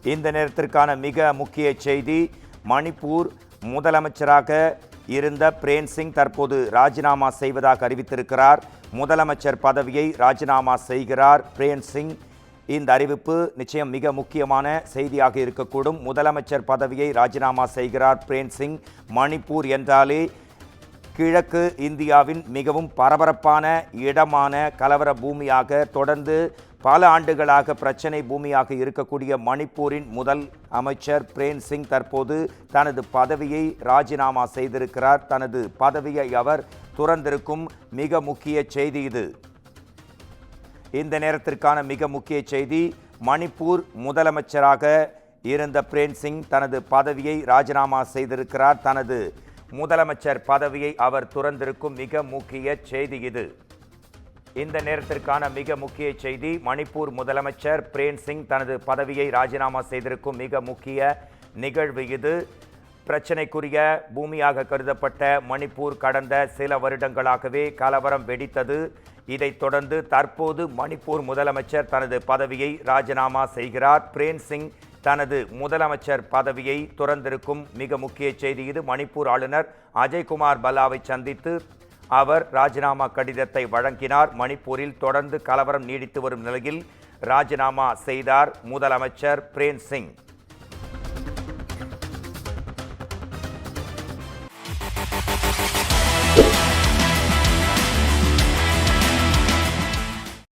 இந்த நேரத்திற்கான மிக முக்கிய செய்தி, மணிப்பூர் முதலமைச்சராக இருந்த பிரேம் சிங் தற்போது ராஜினாமா செய்வதாக அறிவித்திருக்கிறார். முதலமைச்சர் பதவியை ராஜினாமா செய்கிறார் பிரேம் சிங். இந்த அறிவிப்பு நிச்சயம் மிக முக்கியமான செய்தியாக இருக்கக்கூடும். முதலமைச்சர் பதவியை ராஜினாமா செய்கிறார் பிரேம் சிங். மணிப்பூர் என்றாலே கிழக்கு இந்தியாவின் மிகவும் பரபரப்பான இடமான கலவர பூமியாக, தொடர்ந்து பல ஆண்டுகளாக பிரச்சனை பூமியாக இருக்கக்கூடிய மணிப்பூரின் முதல் அமைச்சர் பிரேம் சிங் தற்போது தனது பதவியை ராஜினாமா செய்திருக்கிறார். தனது பதவியை அவர் துறந்திருக்கும் மிக முக்கிய செய்தி இது. இந்த நேரத்திற்கான மிக முக்கிய செய்தி, மணிப்பூர் முதலமைச்சராக இருந்த பிரேம் சிங் தனது பதவியை ராஜினாமா செய்திருக்கிறார். தனது முதலமைச்சர் பதவியை அவர் துறந்திருக்கும் மிக முக்கிய செய்தி இது. இந்த நேரத்திற்கான மிக முக்கிய செய்தி, மணிப்பூர் முதலமைச்சர் பிரேம் சிங் தனது பதவியை ராஜினாமா செய்திருக்கும் மிக முக்கிய நிகழ்வு இது. பிரச்சனைக்குரிய பூமியாக கருதப்பட்ட மணிப்பூர் கடந்த சில வருடங்களாகவே கலவரம் வெடித்தது. இதைத் தொடர்ந்து தற்போது மணிப்பூர் முதலமைச்சர் தனது பதவியை ராஜினாமா செய்கிறார். பிரேம் சிங் தனது முதலமைச்சர் பதவியை துறந்திருக்கும் மிக முக்கிய செய்தி இது. மணிப்பூர் ஆளுநர் அஜய்குமார் பல்லாவை சந்தித்து அவர் ராஜினாமா கடிதத்தை வழங்கினார். மணிப்பூரில் தொடர்ந்து கலவரம் நீடித்து வரும் நிலையில் ராஜினாமா செய்தார் முதலமைச்சர் பிரேம் சிங்.